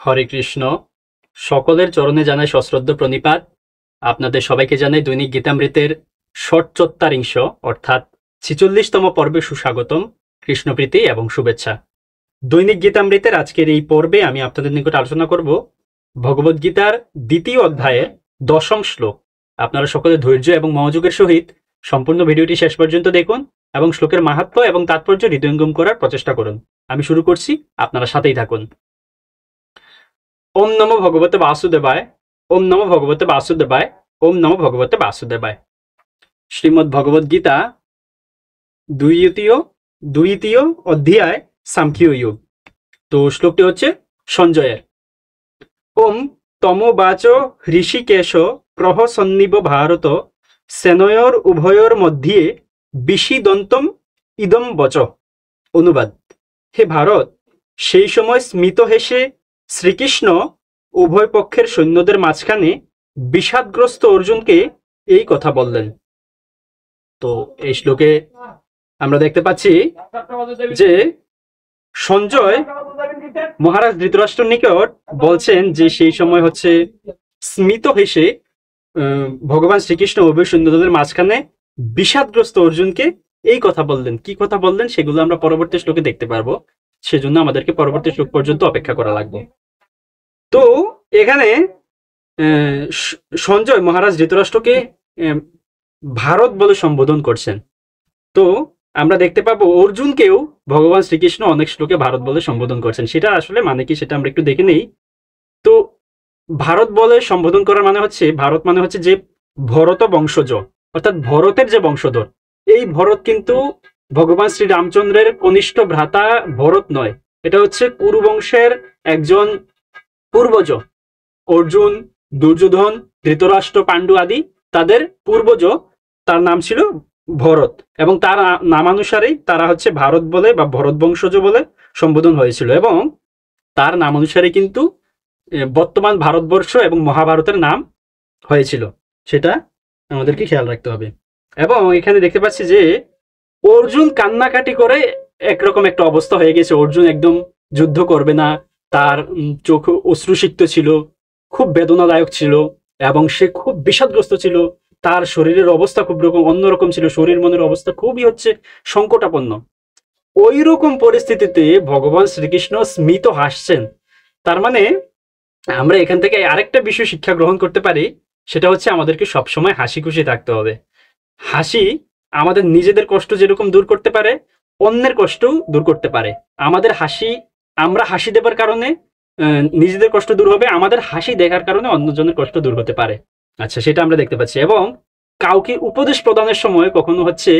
হরে কৃষ্ণ। সকলের চরণে জানাই সশ্রদ্ধ প্রণিপাত। আপনাদের সবাইকে জানাই দৈনিক গীতামৃতের ষটচত্বারিংশ অর্থাৎ ৪৬তম পর্বে সুস্বাগতম, কৃষ্ণপ্রীতি এবং শুভেচ্ছা। দৈনিক গীতামৃতের আজকের এই পর্বে আমি আপনাদের নিকট আলোচনা করব ভগবদ্গীতার দ্বিতীয় অধ্যায়ের ১০ম শ্লোক। আপনারা সকলে ধৈর্য এবং মনোযোগের সহিত সম্পূর্ণ ভিডিওটি শেষ পর্যন্ত দেখুন এবং শ্লোকের মাহাত্ম্য এবং তাৎপর্য হৃদয়ঙ্গম করার প্রচেষ্টা করুন। আমি শুরু করছি, আপনারা সাথেই থাকুন। ওম নমো ভগবতে বাসুদেবায়, ওম নমো ভগবতে বাসুদেবায়, ওম নমো ভগবতে বাসুদেবায়। শ্রীমদ্ ভগবদ গীতা দ্বিতীয় অধ্যায় সাংখ্য যোগ। তো শ্লোকটি হচ্ছে সঞ্জয়ের। ওম তমোবাচ ঋষিকেশ প্রহসন্নিব ভারত সেনয়োর উভয়োর মধ্যে বিষিদন্তম ইদম বচ। অনুবাদ: হে ভারত, সেই সময় স্মিত হেসে শ্রীকৃষ্ণ উভয় পক্ষের সৈন্যদের মাঝখানে বিষাদগ্রস্ত অর্জুনকে এই কথা বললেন। তো এই শ্লোকে আমরা দেখতে পাচ্ছি যে সঞ্জয় মহারাজ ধৃতরাষ্ট্রের নিকট বলছেন যে সেই সময় হচ্ছে স্মিত হেসে ভগবান শ্রীকৃষ্ণ উভয় সৈন্যদের মাঝখানে বিষাদগ্রস্ত অর্জুনকে এই কথা বললেন। কি কথা বললেন সেগুলো আমরা পরবর্তী শ্লোকে দেখতে পারবো, সেজন্য আমাদেরকে পরবর্তী শ্লোক পর্যন্ত অপেক্ষা করা লাগবে। তো এখানে সঞ্জয় মহারাজ ধৃতরাষ্ট্রকে ভারত বলে সম্বোধন করছেন। তো আমরা দেখতে পাবো অর্জুনকেও ভগবান শ্রীকৃষ্ণ অনেক শ্লোকে ভারত বলে সম্বোধন করছেন। সেটা আসলে মানে কি সেটা আমরা একটু দেখে নেই। তো ভারত বলে সম্বোধন করার মানে হচ্ছে, ভারত মানে হচ্ছে যে ভরত বংশজ, অর্থাৎ ভরতের যে বংশধর। এই ভরত কিন্তু ভগবান শ্রী রামচন্দ্রের কনিষ্ঠ ভ্রাতা ভরত নয়, এটা হচ্ছে কুরু বংশের একজন পূর্বজ। অর্জুন, দুর্যোধন, ধৃতরাষ্ট্র, পাণ্ডু আদি তাদের পূর্বজ, তার নাম ছিল ভরত, এবং তার নামানুসারেই তারা হচ্ছে ভারত বলে বা ভরত বংশজ বলে সম্বোধন হয়েছিল, এবং তার নাম অনুসারে কিন্তু বর্তমান ভারতবর্ষ এবং মহাভারতের নাম হয়েছিল। সেটা আমাদেরকে খেয়াল রাখতে হবে। এবং এখানে দেখতে পাচ্ছি যে অর্জুন কান্নাকাটি করে একরকম একটা অবস্থা হয়ে গেছে। অর্জুন একদম যুদ্ধ করবে না, তার চোখ অশ্রুসিক্ত ছিল, খুব বেদনাদায়ক ছিল, এবং সে খুব বিষাদগ্রস্ত ছিল। তার শরীরের অবস্থা খুব অন্যরকম ছিল, শরীর মনের অবস্থা খুবই হচ্ছে সংকটাপন্ন। ওই রকম পরিস্থিতিতে ভগবান শ্রীকৃষ্ণ স্মিত হাসছেন। তার মানে আমরা এখান থেকে আরেকটা বিষয় শিক্ষা গ্রহণ করতে পারি, সেটা হচ্ছে আমাদেরকে সবসময় হাসি খুশি থাকতে হবে। হাসি আমাদের নিজেদের কষ্ট যেরকম দূর করতে পারে, অন্যের কষ্ট দূর করতে পারে। আমাদের হাসি, আমরা হাসি দেবার কারণে নিজেদের কষ্ট দূর হবে, আমাদের হাসি দেখার কারণে অন্যজনের কষ্ট দূর হতে পারে। আচ্ছা, সেটা আমরা দেখতে পাচ্ছি। এবং কাউকে উপদেশ প্রদানের সময় কখনো হচ্ছে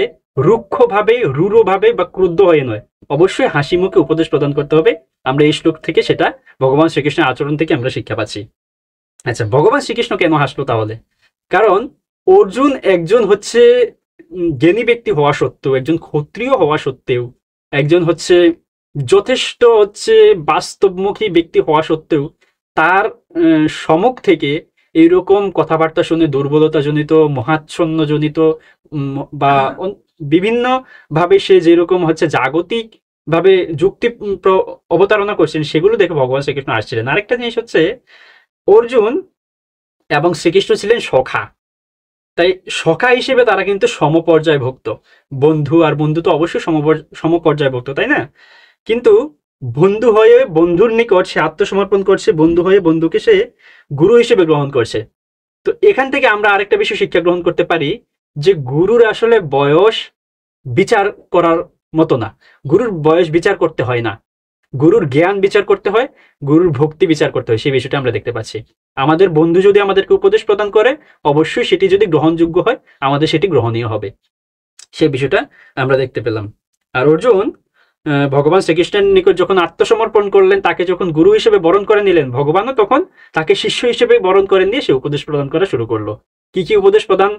রুক্ষভাবে, রূঢ়ভাবে বা ক্রুদ্ধ হয়ে নয়, অবশ্যই হাসি মুখে উপদেশ প্রদান করতে হবে। আমরা এই শ্লোক থেকে সেটা ভগবান শ্রীকৃষ্ণের আচরণ থেকে আমরা শিক্ষা পাচ্ছি। আচ্ছা, ভগবান শ্রীকৃষ্ণ কেন হাসলো তাহলে? কারণ অর্জুন একজন হচ্ছে জ্ঞানী ব্যক্তি হওয়া সত্ত্বেও, একজন ক্ষত্রিয় হওয়া সত্ত্বেও, একজন হচ্ছে যথেষ্ট হচ্ছে বাস্তবমুখী ব্যক্তি হওয়া সত্ত্বেও তার সম্মুখ থেকে এইরকম কথাবার্তা শুনে দুর্বলতা জনিত, মহাচ্ছন্ন জনিত বা বিভিন্ন ভাবে সে যেরকম হচ্ছে জাগতিক ভাবে যুক্তি অবতারণা করছেন, সেগুলো দেখে ভগবান শ্রীকৃষ্ণ আসছিলেন। আরেকটা জিনিস হচ্ছে, অর্জুন এবং শ্রীকৃষ্ণ ছিলেন সখা, তাই সখা হিসেবে তারা কিন্তু সমপর্যায় ভক্ত। বন্ধু আর বন্ধু তো অবশ্যই সমপর্যায় ভক্ত, তাই না? কিন্তু বন্ধু হয়ে বন্ধুর নিকট সে আত্মসমর্পণ করছে, বন্ধু হয়ে বন্ধুকে সে গুরু হিসেবে গ্রহণ করছে। তো এখান থেকে আমরা আরেকটা বিষয় শিক্ষা গ্রহণ করতে পারি যে গুরুর আসলে বয়স বিচার করার মতো না। গুরুর বয়স বিচার করতে হয় না, গুরুর জ্ঞান বিচার করতে হয়, গুরুর ভক্তি বিচার করতে হয়। সেই বিষয়টা আমরা দেখতে পাচ্ছি। আমাদের বন্ধু যদি আমাদেরকে উপদেশ প্রদান করে, অবশ্যই সেটি যদি গ্রহণযোগ্য হয়, আমাদের সেটি গ্রহণীয় হবে। সেই বিষয়টা আমরা দেখতে পেলাম। আর অর্জুন ভগবান শ্রীকৃষ্ণের নিকট যখন আত্মসমর্পণ করলেন, তাকে যখন গুরু হিসেবে বরণ করে নিলেন, ভগবানও তখন তাকে শিষ্য হিসেবে বরণ করে নিয়ে সে উপদেশ প্রদান করা শুরু করলো। কি কি উপদেশ প্রদান,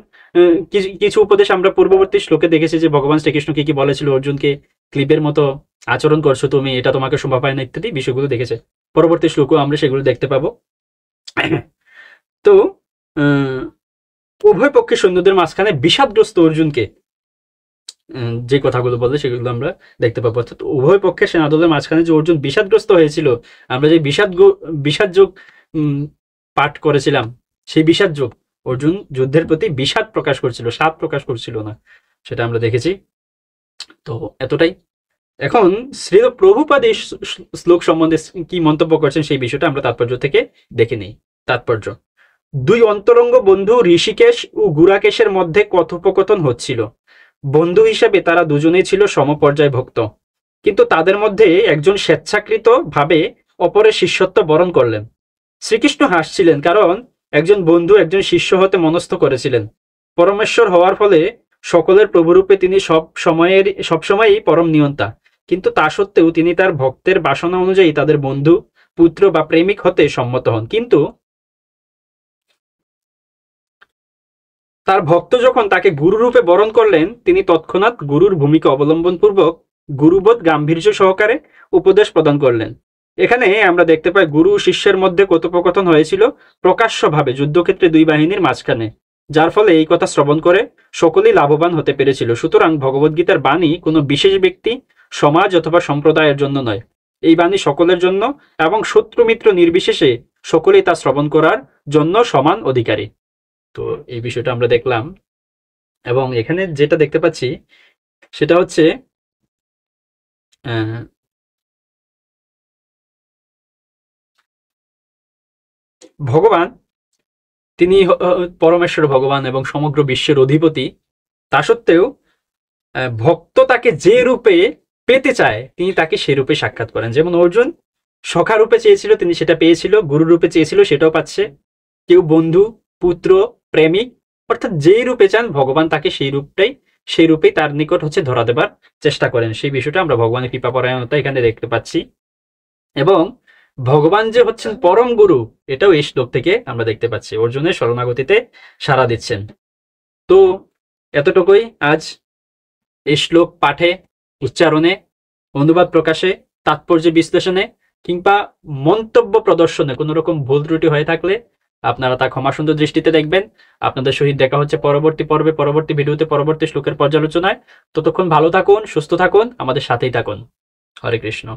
কিছু উপদেশ আমরা পূর্ববর্তী শ্লোকে দেখেছি যে ভগবান শ্রীকৃষ্ণ কি কি বলেছিল অর্জুনকে, ক্লিপের মতো আচরণ করছো তুমি, এটা তোমাকে শোভা পায় না, ইত্যাদি বিষয়গুলো দেখেছে। পরবর্তী শ্লোকেও আমরা সেগুলো দেখতে পাবো। তো উভয় পক্ষের সৈন্যদের মাঝখানে বিষাদগ্রস্ত অর্জুনকে যে কথাগুলো বললে সেগুলো আমরা দেখতে পাবো। অর্থাৎ উভয় পক্ষের সেনাদলের মাঝখানে যে অর্জুন বিষাদগ্রস্ত হয়েছিল, আমরা যে বিষাদ যোগ পাঠ করেছিলাম, সেই বিষাদ যোগ অর্জুন যুদ্ধের প্রতি বিষাদ প্রকাশ করছিল, স্বাদ প্রকাশ করছিল না, সেটা আমরা দেখেছি। তো এতটাই। এখন শ্রী প্রভুপাদ এই শ্লোক সম্বন্ধে কি মন্তব্য করছেন সেই বিষয়টা আমরা তাৎপর্য থেকে দেখে নিই। তাৎপর্য: দুই অন্তরঙ্গ বন্ধু ঋষিকেশ ও গুরাকেশের মধ্যে কথোপকথন হচ্ছিল। বন্ধু হিসেবে তারা দুজনেই ছিল সমপর্যায় ভক্ত, কিন্তু তাদের মধ্যে একজন স্বেচ্ছাকৃত ভাবে অপরের শিষ্যত্ব বরণ করলেন। শ্রীকৃষ্ণ হাসছিলেন, কারণ একজন বন্ধু একজন শিষ্য হতে মনস্থ করেছিলেন। পরমেশ্বর হওয়ার ফলে সকলের প্রভুরূপে তিনি সবসময়ই পরম নিয়ন্তা, কিন্তু তা সত্ত্বেও তিনি তার ভক্তের বাসনা অনুযায়ী তাদের বন্ধু, পুত্র বা প্রেমিক হতে সম্মত হন। কিন্তু তার ভক্ত যখন তাকে গুরুরূপে বরণ করলেন, তিনি তৎক্ষণাৎ গুরুর ভূমিকা অবলম্বন পূর্বক গুরুবোধ গাম্ভীর্য সহকারে উপদেশ প্রদান করলেন। এখানে আমরা দেখতে পাই গুরু ও শিষ্যের মধ্যে কথোপকথন হয়েছিল প্রকাশ্যভাবে যুদ্ধক্ষেত্রে দুই বাহিনীর মাঝখানে, যার ফলে এই কথা শ্রবণ করে সকলেই লাভবান হতে পেরেছিল। সুতরাং ভগবদ্গীতার বাণী কোনো বিশেষ ব্যক্তি, সমাজ অথবা সম্প্রদায়ের জন্য নয়। এই বাণী সকলের জন্য এবং শত্রু মিত্র নির্বিশেষে সকলেই তা শ্রবণ করার জন্য সমান অধিকারী। তো এই বিষয়টা আমরা দেখলাম, এবং এখানে যেটা দেখতে পাচ্ছি সেটা হচ্ছে ভগবান, তিনি পরমেশ্বর ভগবান এবং সমগ্র বিশ্বের অধিপতি। তা সত্ত্বেও ভক্ত তাকে যে রূপে পেতে চায় তিনি তাকে সে রূপে সাক্ষাৎ করেন। যেমন অর্জুন সখা রূপে চেয়েছিল, তিনি সেটা পেয়েছিল। গুরু রূপে চেয়েছিল, সেটাও পাচ্ছে। কেউ বন্ধু, পুত্র, প্রেমিক, অর্থাৎ যেই রূপে চান ভগবান তাকে সেই রূপেই তার নিকট ধরা দেবার চেষ্টা করেন। সেই বিষয়টা আমরা ভগবানের কৃপাপরায়ণতা এখানে দেখতে পাচ্ছি। এবং ভগবান যে হচ্ছেন পরম গুরু, এটাও এই শ্লোক থেকে আমরা দেখতে পাচ্ছি। অর্জুনের শরণাগতিতে সাড়া দিচ্ছেন। তো এতটুকুই আজ এই শ্লোক পাঠে, উচ্চারণে, অনুবাদ প্রকাশে, তাৎপর্য বিশ্লেষণে কিংবা মন্তব্য প্রদর্শনে কোনো রকম ভুল ত্রুটি হয়ে থাকলে আপনারা তা ক্ষমাসুন্দর দৃষ্টিতে দেখবেন। আপনাদের সহিত দেখা হচ্ছে পরবর্তী পর্বে, পরবর্তী ভিডিওতে, পরবর্তী শ্লোকের পর্যালোচনায়। ততক্ষণ ভালো থাকুন, সুস্থ থাকুন, আমাদের সাথেই থাকুন। হরে কৃষ্ণ।